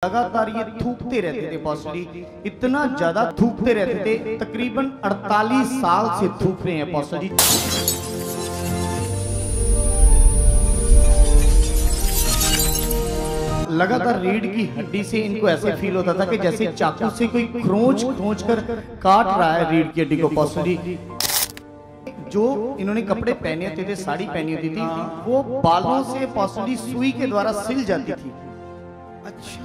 लगातार ये थूकते रहते थे पॉस्टली, इतना ज्यादा थूकते रहते थे, तकरीबन 48 साल से थूक रहे हैं पॉस्टली। लगातार रीढ़ की हड्डी से इनको ऐसे फील होता था कि जैसे चाकू से कोई खरोंच कर काट रहा है रीढ़ की हड्डी को पॉस्टली। जो इन्होंने कपड़े पहने होते थे, साड़ी पहनी होती थी, वो बालों से पॉस्टली सुई के द्वारा सिल जाती थी। अच्छा,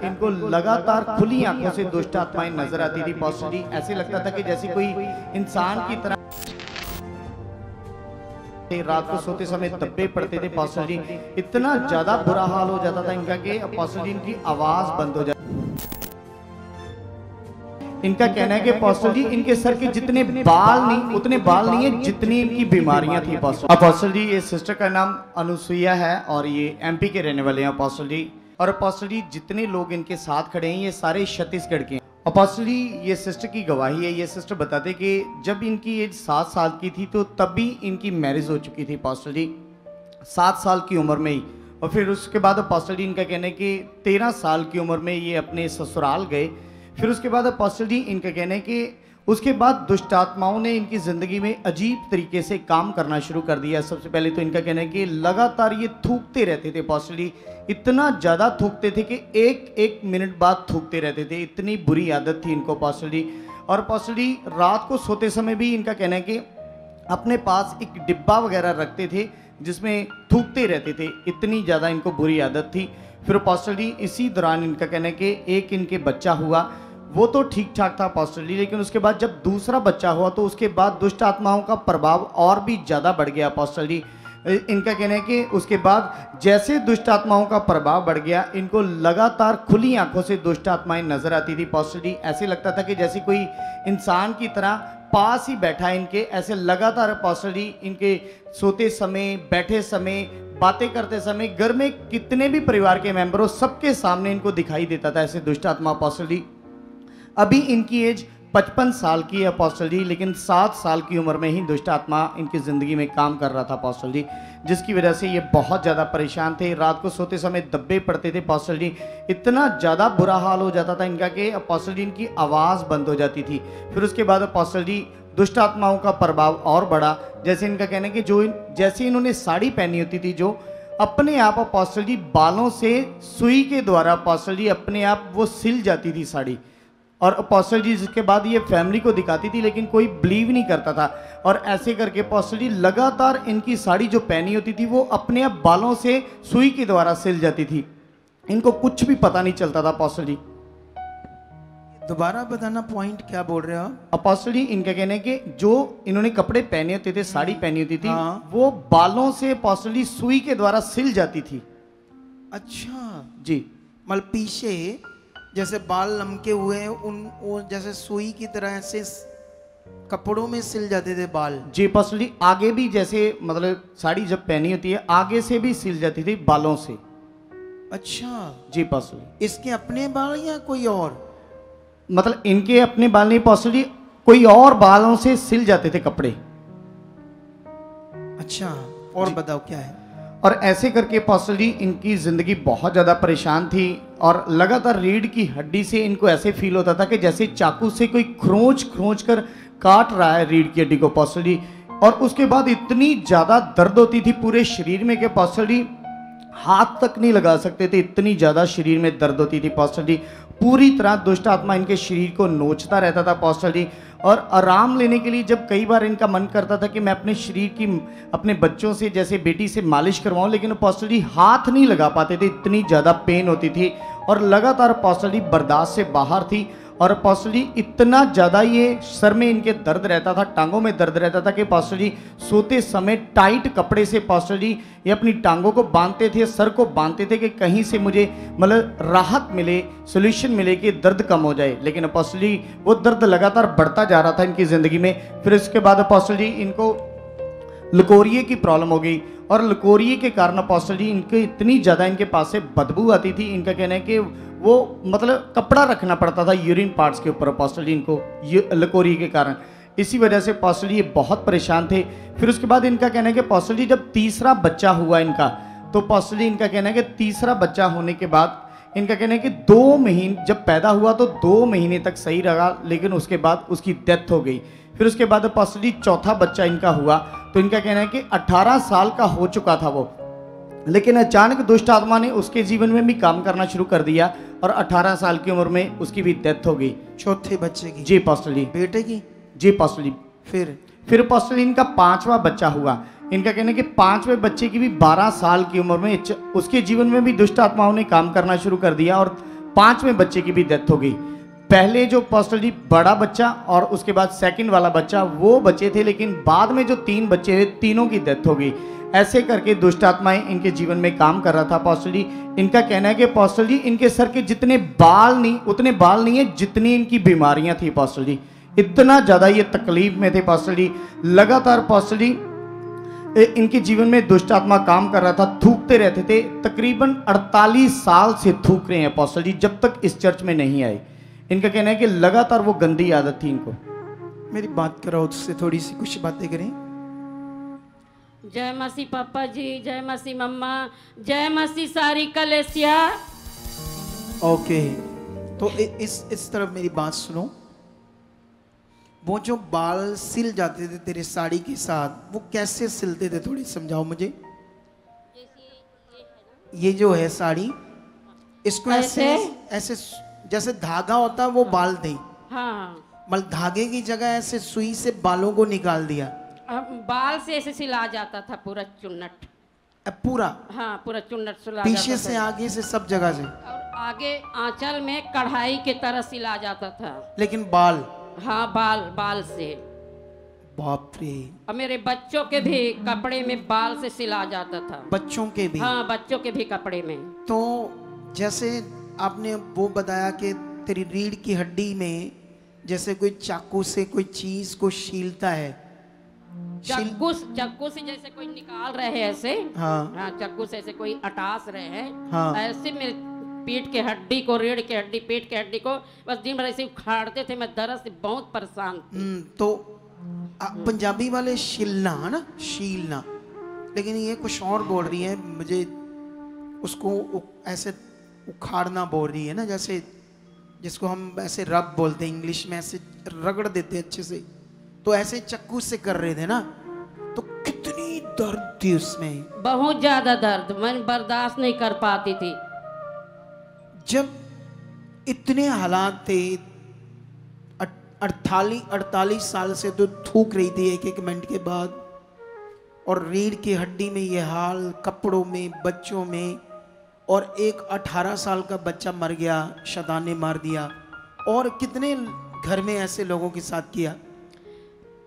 इनको लगातार खुली आंखों से दुष्ट आत्माएं नजर आती थी पॉस्टली। ऐसे लगता था कि जैसे कोई इंसान की तरह रात को सोते समय दब्बे पड़ते थे पॉस्टली। इतना ज्यादा बुरा हाल हो जाता था इनका कि पॉस्टली इनकी आवाज बंद हो जाती। इनका कहना है कि पॉस्टली इनके सर के जितने बाल नहीं, उतने बाल नहीं है जितनी इनकी बीमारियां थी पॉस्टली। पॉस्टली ये सिस्टर का नाम अनुसुईया है और ये एमपी के रहने वाले हैं पॉस्टली। और पॉस्टली जितने लोग इनके साथ खड़े हैं ये सारे छत्तीसगढ़ के हैं। पॉस्टली ये सिस्टर की गवाही है। ये सिस्टर बताते कि जब इनकी एज 7 साल की थी तो तब भी इनकी मैरिज हो चुकी थी पॉस्टली, 7 साल की उम्र में ही। और फिर उसके बाद पॉस्टली इनका कहना है कि 13 साल की उम्र में ये अपने ससुराल गए। फिर उसके बाद पॉस्टली इनका कहना है कि उसके बाद दुष्ट आत्माओं ने इनकी ज़िंदगी में अजीब तरीके से काम करना शुरू कर दिया। सबसे पहले तो इनका कहना है कि लगातार ये थूकते रहते थे पॉस्टली, इतना ज़्यादा थूकते थे कि एक मिनट बाद थूकते रहते थे। इतनी बुरी आदत थी इनको पॉस्टली। और पॉस्टली रात को सोते समय भी इनका कहना है कि अपने पास एक डिब्बा वगैरह रखते थे जिसमें थूकते रहते थे। इतनी ज़्यादा इनको बुरी आदत थी। फिर पॉस्टली इसी दौरान इनका कहना है कि एक इनके बच्चा हुआ, वो तो ठीक ठाक था पॉस्टली, लेकिन उसके बाद जब दूसरा बच्चा हुआ तो उसके बाद दुष्ट आत्माओं का प्रभाव और भी ज़्यादा बढ़ गया पॉस्टली। इनका कहना है कि उसके बाद जैसे दुष्ट आत्माओं का प्रभाव बढ़ गया, इनको लगातार खुली आंखों से दुष्ट आत्माएं नजर आती थी पॉस्टली। ऐसे लगता था कि जैसे कोई इंसान की तरह पास ही बैठा है इनके। ऐसे लगातार पॉस्टली इनके सोते समय, बैठे समय, बातें करते समय, घर में कितने भी परिवार के मेंबर हो सबके सामने इनको दिखाई देता था ऐसे दुष्ट आत्मा पॉस्टली। अभी इनकी एज 55 साल की है पॉस्टली, लेकिन 7 साल की उम्र में ही दुष्ट आत्मा इनकी ज़िंदगी में काम कर रहा था पॉस्टली, जिसकी वजह से ये बहुत ज़्यादा परेशान थे। रात को सोते समय दब्बे पड़ते थे पॉस्टली। इतना ज़्यादा बुरा हाल हो जाता था इनका कि पॉस्टली इनकी आवाज़ बंद हो जाती थी। फिर उसके बाद पॉस्टली दुष्ट आत्माओं का प्रभाव और बढ़ा। जैसे इनका कहना है कि जैसे इन्होंने साड़ी पहनी होती थी, जो अपने आप पॉस्टली बालों से सुई के द्वारा पॉस्टली अपने आप वो सिल जाती थी साड़ी। और पॉस्टली जिसके बाद ये फैमिली को दिखाती थी, लेकिन कोई बिलीव नहीं करता था। और ऐसे करके पॉस्टली लगातार इनकी साड़ी जो पहनी होती थी वो अपने आप बालों से सुई के द्वारा सिल जाती थी। इनको कुछ भी पता नहीं चलता था पॉस्टली। दोबारा बताना पॉइंट क्या बोल रहे हो? पॉस्टली इनका कहना है कि जो इन्होंने कपड़े पहने होते थे, साड़ी पहनी होती थी, वो बालों से पॉस्टली सुई के द्वारा सिल जाती थी। अच्छा जी, मतलब पीछे जैसे बाल लमके हुए हैं, वो जैसे सुई की तरह से कपड़ों में सिल जाते थे बाल। जी पॉस्टली आगे भी जैसे मतलब साड़ी जब पहनी होती है आगे से भी सिल जाती थी बालों से। अच्छा जी पॉस्टली इसके अपने बाल या कोई और? मतलब इनके अपने बाल नहीं पॉस्टली, कोई और बालों से सिल जाते थे कपड़े। अच्छा, और बताओ क्या है? और ऐसे करके पॉस्टली इनकी ज़िंदगी बहुत ज़्यादा परेशान थी। और लगातार रीढ़ की हड्डी से इनको ऐसे फील होता था कि जैसे चाकू से कोई खरोंच कर काट रहा है रीढ़ की हड्डी को पॉस्टली। और उसके बाद इतनी ज़्यादा दर्द होती थी पूरे शरीर में कि पॉस्टली हाथ तक नहीं लगा सकते थे। इतनी ज़्यादा शरीर में दर्द होती थी पॉस्टली। पूरी तरह दुष्ट आत्मा इनके शरीर को नोचता रहता था पॉस्टली। और आराम लेने के लिए जब कई बार इनका मन करता था कि मैं अपने शरीर की, अपने बच्चों से जैसे बेटी से मालिश करवाऊं, लेकिन पॉस्टली हाथ नहीं लगा पाते थे, इतनी ज़्यादा पेन होती थी। और लगातार पॉस्टली बर्दाश्त से बाहर थी। और पॉस्टली इतना ज़्यादा ये सर में इनके दर्द रहता था, टांगों में दर्द रहता था कि पॉस्टली सोते समय टाइट कपड़े से पॉस्टली ये अपनी टांगों को बांधते थे, सर को बांधते थे कि कहीं से मुझे मतलब राहत मिले, सोल्यूशन मिले कि दर्द कम हो जाए। लेकिन पॉस्टली वो दर्द लगातार बढ़ता जा रहा था इनकी ज़िंदगी में। फिर इसके बाद पॉस्टली इनको लकोरिये की प्रॉब्लम हो गई। और लकोरिये के कारण पॉस्टली इनके इतनी ज़्यादा इनके पास से बदबू आती थी। इनका कहना है कि वो मतलब कपड़ा रखना पड़ता था यूरिन पार्ट्स के ऊपर पॉस्टली इनको लकोरिये के कारण। इसी वजह से पॉस्टली ये बहुत परेशान थे। फिर उसके बाद इनका कहना है कि पॉस्टली जब तीसरा बच्चा हुआ इनका, तो पास्टर जी इनका कहना है कि तीसरा बच्चा होने के बाद इनका कहना है कि 2 महीने जब पैदा हुआ तो 2 महीने तक सही रहा, लेकिन उसके बाद उसकी डेथ हो गई। फिर उसके बाद पास्टर जी चौथा बच्चा इनका हुआ तो इनका कहना है कि 18 साल का हो चुका था वो, लेकिन अचानक दुष्ट आत्मा ने उसके जीवन में भी काम करना शुरू कर दिया और 18 साल की उम्र में उसकी भी डेथ हो गई। चौथे बच्चे की? जी पास्टर जी। बेटे की? जी पास्टर जी। फिर पास्टर जी इनका 5वां बच्चा हुआ। इनका कहना है कि 5वें बच्चे की भी 12 साल की उम्र में उसके जीवन में भी दुष्ट आत्माओं ने काम करना शुरू कर दिया और 5वें बच्चे की भी डेथ हो गई। पहले जो पास्टर जी बड़ा बच्चा और उसके बाद सेकंड वाला बच्चा वो बच्चे थे, लेकिन बाद में जो 3 बच्चे थे तीनों की डेथ हो गई। ऐसे करके दुष्ट आत्माएं इनके जीवन में काम कर रहा था पास्टर जी। इनका कहना है कि पास्टर जी इनके सर के जितने बाल नहीं उतने बाल नहीं है जितनी इनकी बीमारियां थी पास्टर जी। इतना ज़्यादा ये तकलीफ में थे पास्टर जी। लगातार पास्टर जी इनके जीवन में दुष्ट आत्मा काम कर रहा था, थूकते रहते थे। तकरीबन 48 साल से थूक रहे हैं पास्टर जी, जब तक इस चर्च में नहीं आए। इनका कहना है कि लगातार वो गंदी आदत थी इनको। मेरी बात कराओ, उससे थोड़ी सी कुछ बातें करें। जय मसीह पापा जी, जय मसीह मम्मा, जय मसीह सारी कलेसिया। ओके, तो इस तरफ मेरी बात सुनो। वो जो बाल सिल जाते थे तेरे साड़ी के साथ, वो कैसे सिलते थे, थोड़ी समझाओ मुझे। ये जो है साड़ी, इसको ऐसे ऐसे जैसे धागा होता है वो बाल थे। हाँ, मतलब धागे की जगह ऐसे सुई से बालों को निकाल दिया। बाल से ऐसे सिला जाता था पूरा चुन्नट। पूरा? हाँ, पूरा चुन्नट सिला पीछे जाता से था। आगे से सब जगह से। और आगे आंचल में कढ़ाई की तरह सिला जाता था। लेकिन बाल? हाँ, बाल से। बाप रे। और मेरे बच्चों के भी कपड़े में बाल से सिला जाता था। बच्चों के भी? हाँ, बच्चों के भी कपड़े में। तो जैसे आपने वो बताया कि तेरी रीढ़ की हड्डी में जैसे कोई चाकू से कोई चीज को छीलता है। चाकू से जैसे कोई निकाल रहे हैं ऐसे। हाँ, चाकू से ऐसे कोई अटास रहे हैं। हाँ। ऐसे मेरे पीठ के हड्डी को, रीढ़ के हड्डी, पेट के हड्डी को बस दिन भर ऐसे उखाड़ते थे। मैं दर्द से बहुत परेशान थी। तो पंजाबी वाले शीलना है ना, शीलना, लेकिन ये कुछ और बोल रही है। मुझे उसको ऐसे उखाड़ना बोल रही है ना, जैसे जिसको हम ऐसे रब बोलते हैं इंग्लिश में, ऐसे रगड़ देते अच्छे से। तो ऐसे चक्कू से कर रहे थे ना, तो कितनी दर्द थी उसमें। बहुत ज्यादा दर्द, मैं बर्दाश्त नहीं कर पाती थी। जब इतने हालात थे, 48 साल से तो थूक रही थी एक मिनट के बाद, और रीढ़ की हड्डी में ये हाल, कपड़ों में, बच्चों में, और एक 18 साल का बच्चा मर गया, शैतान ने मार दिया। और कितने घर में ऐसे लोगों के साथ किया।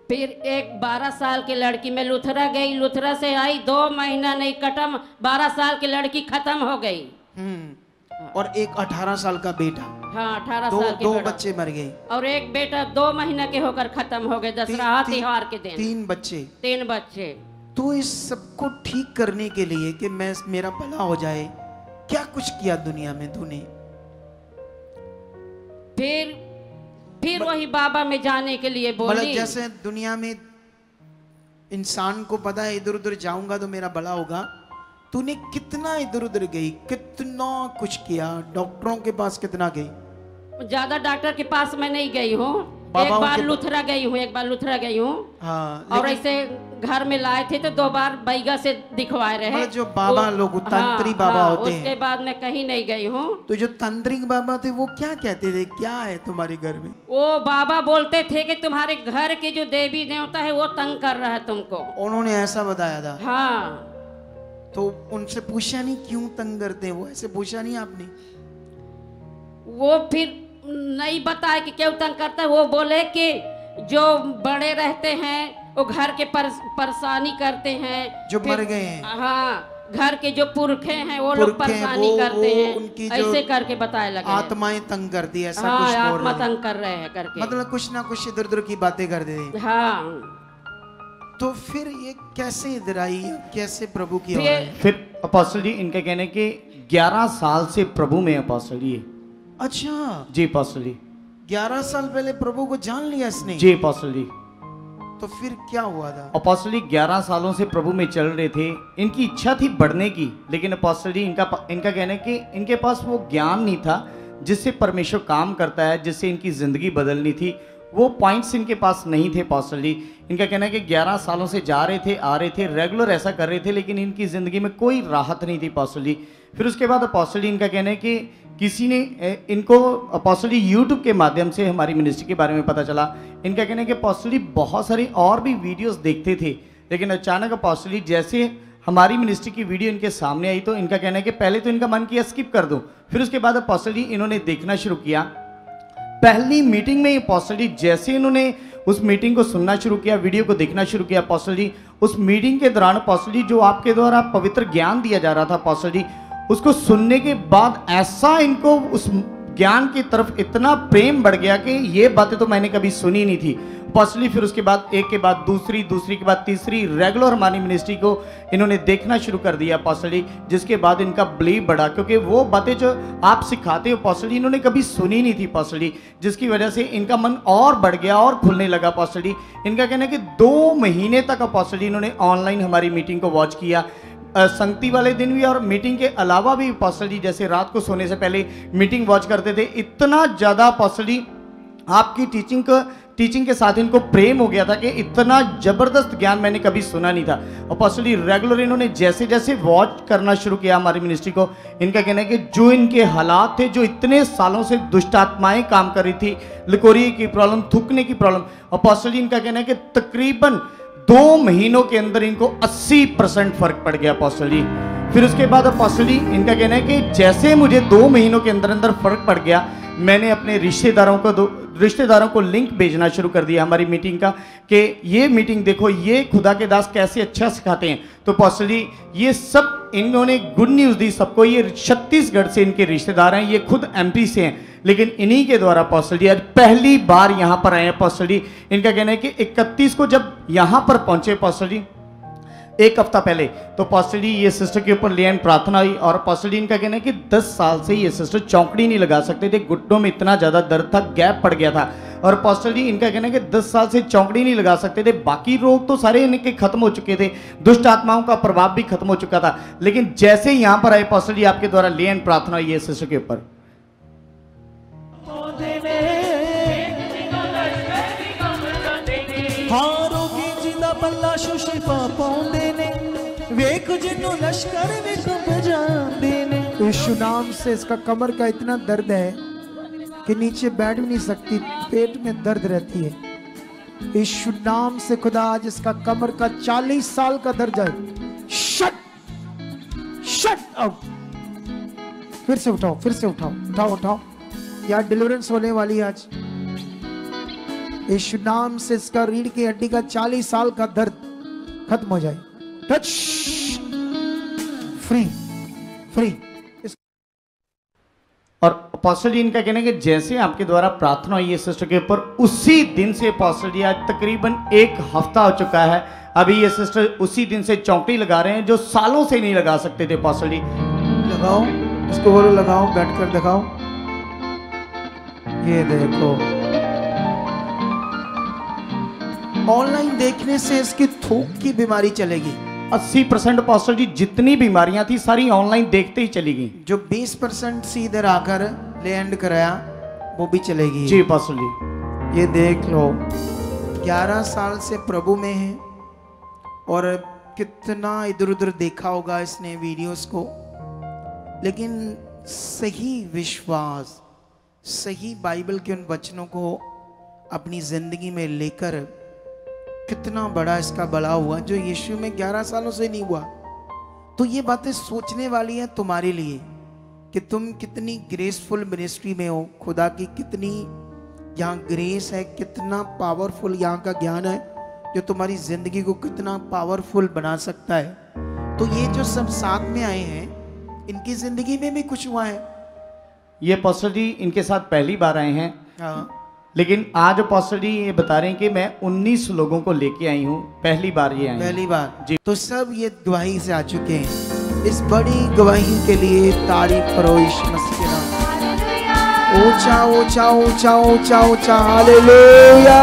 फिर एक 12 साल की लड़की, मैं लुथरा गई, लुथरा से आई, 2 महीना नहीं कटम, 12 साल की लड़की खत्म हो गई। और एक 18 साल का बेटा। हाँ, 18 साल के दो बच्चे मर गए। और एक बेटा 2 महीना के होकर खत्म हो गए, दशहरा त्योहार के दिन। 3 बच्चे। 3 बच्चे। तो इस सबको ठीक करने के लिए कि मेरा भला हो जाए, क्या कुछ किया दुनिया में तूने? फिर वही बाबा में जाने के लिए बोली। मतलब जैसे दुनिया में इंसान को पता है इधर उधर जाऊंगा तो मेरा भला होगा, तूने कितना इधर उधर गई, कितना कुछ किया, डॉक्टरों के पास कितना गई? ज्यादा डॉक्टर के पास मैं नहीं गई हूँ। एक बार लुथरा गई हूँ। हाँ, और ऐसे घर में लाए थे तो 2 बार बैगा से दिखवाए रहे। मतलब जो बाबा लोग तंत्री बाबा होते हैं। उसके बाद मैं कहीं नहीं गई हूँ। तो जो तांत्रिक बाबा थे वो क्या कहते थे, क्या है तुम्हारे घर में? वो बाबा बोलते थे कि तुम्हारे घर के जो देवी देवता है वो तंग कर रहा है तुमको। उन्होंने ऐसा बताया था? हाँ। तो उनसे पूछा नहीं क्यों तंग करते हैं वो? ऐसे पूछा नहीं आपने? वो फिर नहीं बताया कि क्यों तंग करता है। वो बोले कि जो बड़े रहते हैं वो घर के परेशानी करते हैं, जो मर गए हैं। हाँ, घर के जो पुरखे हैं वो लोग परेशानी करते हैं। उनकी ऐसे करके बताए लगे आत्माएं तंग करती है, ऐसा हाँ, कुछ बोल आत्मा रहे तंग कर रहे हैं करके। मतलब कुछ ना कुछ इधर उधर की बातें करते थे। हाँ। तो फिर ये कैसे इधर आई, कैसे प्रभु की? फिर अपोस्टल जी इनका कहने के 11 साल से प्रभु में अपोस्टल जी। अच्छा जी अपोस्टल जी। 11 साल पहले प्रभु को जान लिया इसने? जी अपोस्टल जी। तो फिर क्या हुआ था? अपोस्टल जी 11 सालों से प्रभु में चल रहे थे। इनकी इच्छा थी बढ़ने की, लेकिन अपोस्टल जी इनका कहना है कि इनके पास वो ज्ञान नहीं था जिससे परमेश्वर काम करता है, जिससे इनकी ज़िंदगी बदलनी थी। वो पॉइंट्स इनके पास नहीं थे अपोस्टल जी। इनका कहना है कि 11 सालों से जा रहे थे, आ रहे थे, रेगुलर ऐसा कर रहे थे, लेकिन इनकी ज़िंदगी में कोई राहत नहीं थी अपोस्टल जी। फिर उसके बाद अपोस्टल जी इनका कहना है कि किसी ने इनको अपोस्टल जी यूट्यूब के माध्यम से हमारी मिनिस्ट्री के बारे में पता चला। इनका कहना है कि अपोस्टल जी बहुत सारी और भी वीडियोस देखते थे, लेकिन अचानक अपोस्टल जी जैसे हमारी मिनिस्ट्री की वीडियो इनके सामने आई तो इनका कहना है कि पहले तो इनका मन किया स्किप कर दूं, फिर उसके बाद अपोस्टल जी इन्होंने देखना शुरू किया। पहली मीटिंग में अपोस्टल जी जैसे इन्होंने उस मीटिंग को सुनना शुरू किया, वीडियो को देखना शुरू किया अपोस्टल जी, उस मीटिंग के दौरान अपोस्टल जी जो आपके द्वारा पवित्र ज्ञान दिया जा रहा था अपोस्टल जी, उसको सुनने के बाद ऐसा इनको उस ज्ञान की तरफ इतना प्रेम बढ़ गया कि ये बातें तो मैंने कभी सुनी नहीं थी अपोस्टल जी। फिर उसके बाद एक के बाद दूसरी, दूसरी के बाद तीसरी, रेगुलर हमारी मिनिस्ट्री को इन्होंने देखना शुरू कर दिया अपोस्टल जी, जिसके बाद इनका बिलीव बढ़ा, क्योंकि वो बातें जो आप सिखाते हो अपोस्टल जी इन्होंने कभी सुनी नहीं थी अपोस्टल जी, जिसकी वजह से इनका मन और बढ़ गया और खुलने लगा अपोस्टल जी। इनका कहना है कि 2 महीने तक अपोस्टल जी इन्होंने ऑनलाइन हमारी मीटिंग को वॉच किया, संगति वाले दिन भी और मीटिंग के अलावा भी अपोस्टल जी जैसे रात को सोने से पहले मीटिंग वॉच करते थे। इतना ज़्यादा अपोस्टल जी आपकी टीचिंग के साथ इनको प्रेम हो गया था कि इतना ज़बरदस्त ज्ञान मैंने कभी सुना नहीं था अपोस्टल जी। रेगुलर इन्होंने जैसे जैसे वॉच करना शुरू किया हमारी मिनिस्ट्री को, इनका कहना है कि जो इनके हालात थे, जो इतने सालों से दुष्ट आत्माएं काम कर रही थी, लिकोरिए की प्रॉब्लम, थूकने की प्रॉब्लम, अपोस्टल जी इनका कहना है कि तकरीबन 2 महीनों के अंदर इनको 80% फर्क पड़ गया अपोस्टल जी। फिर उसके बाद अपोस्टल जी इनका कहना है कि जैसे मुझे 2 महीनों के अंदर अंदर फर्क पड़ गया, मैंने अपने रिश्तेदारों को लिंक भेजना शुरू कर दिया हमारी मीटिंग का कि ये मीटिंग देखो, ये खुदा के दास कैसे अच्छा सिखाते हैं। तो अपोस्टल जी ये सब इन्होंने गुड न्यूज़ दी सबको। ये छत्तीसगढ़ से इनके रिश्तेदार हैं, ये खुद MP से हैं, लेकिन इन्हीं के द्वारा अपोस्टल जी आज पहली बार यहाँ पर आए अपोस्टल जी। इनका कहना है कि 31 को जब यहाँ पर पहुँचे अपोस्टल जी, 1 हफ्ता पहले, तो अपोस्टल जी ये सिस्टर के ऊपर लेन प्रार्थना हुई और अपोस्टल जी इनका कहना है कि 10 साल से ये सिस्टर चौकड़ी नहीं लगा सकते थे, घुटनों में इतना ज़्यादा दर्द था, गैप पड़ गया था। और अपोस्टल जी इनका कहना है कि 10 साल से चौकड़ी नहीं लगा सकते थे, बाकी रोग तो सारे इनके खत्म हो चुके थे, दुष्ट आत्माओं का प्रभाव भी खत्म हो चुका था, लेकिन जैसे यहाँ पर आए अपोस्टल जी आपके द्वारा लेन प्रार्थना हुई है सिस्टर के ऊपर। पल्ला शिफा पाਉਂਦੇ ਨੇ ਵੇਖ ਜਿੰਨੂੰ लश्कर में कंब जाते ने। यीशु नाम से इसका कमर का इतना दर्द है कि नीचे बैठ भी नहीं सकती, पेट में दर्द रहती है। यीशु नाम से खुदा आज इसका कमर का 40 साल का दर्द है, शट आउट। फिर से उठाओ, फिर से उठाओ, उठाओ उठाओ, यार डिलीवरेंस होने वाली है आज। यीशु नाम से इसका रीढ़ की हड्डी का 40 साल का दर्द खत्म हो जाए। Touch, free free. और अपोस्टल जी इनका कहना है कि जैसे आपके द्वारा प्रार्थना हुई है सिस्टर के ऊपर, उसी दिन से अपोस्टल जी आज तकरीबन 1 हफ्ता हो चुका है, अभी ये सिस्टर उसी दिन से चौकड़ी लगा रहे हैं जो सालों से नहीं लगा सकते थे अपोस्टल जी। लगाओ, इसको बोलो लगाओ, बैठकर दिखाओ। ये देखो, ऑनलाइन देखने से इसकी थूक की बीमारी चलेगी। 80% अपोस्टल जी जितनी बीमारियां थी सारी ऑनलाइन देखते ही चली गई। जो 20% से इधर आकर लैंड कराया वो भी चलेगी। जी अपोस्टल जी, ये देख लो, 11 साल से प्रभु में है और कितना इधर उधर देखा होगा इसने वीडियोस को, लेकिन सही विश्वास, सही बाइबल के उन वचनों को अपनी जिंदगी में लेकर कितना बड़ा इसका भला हुआ जो यीशु में 11 सालों से नहीं हुआ। तो ये बातें सोचने वाली हैं तुम्हारे लिए कि तुम कितनी ग्रेसफुल मिनिस्ट्री में हो, खुदा की कितनी यहाँ ग्रेस है, कितना पावरफुल यहाँ का ज्ञान है जो तुम्हारी जिंदगी को कितना पावरफुल बना सकता है। तो ये जो सब साथ में आए हैं, इनकी जिंदगी में भी कुछ हुआ है। ये अपोस्टल जी इनके साथ पहली बार आए हैं। हाँ, लेकिन आज अपोस्टल जी ये बता रहे हैं कि मैं 19 लोगों को लेके आई हूँ, पहली बार ये आई हैं। पहली बार जी। तो सब ये गवाही से आ चुके हैं। इस बड़ी गवाही के लिए तारीफ करो यीशु मसीह के नाम। ऊंचा ऊंचा ऊंचा ऊंचा ऊंचा हालेलुया।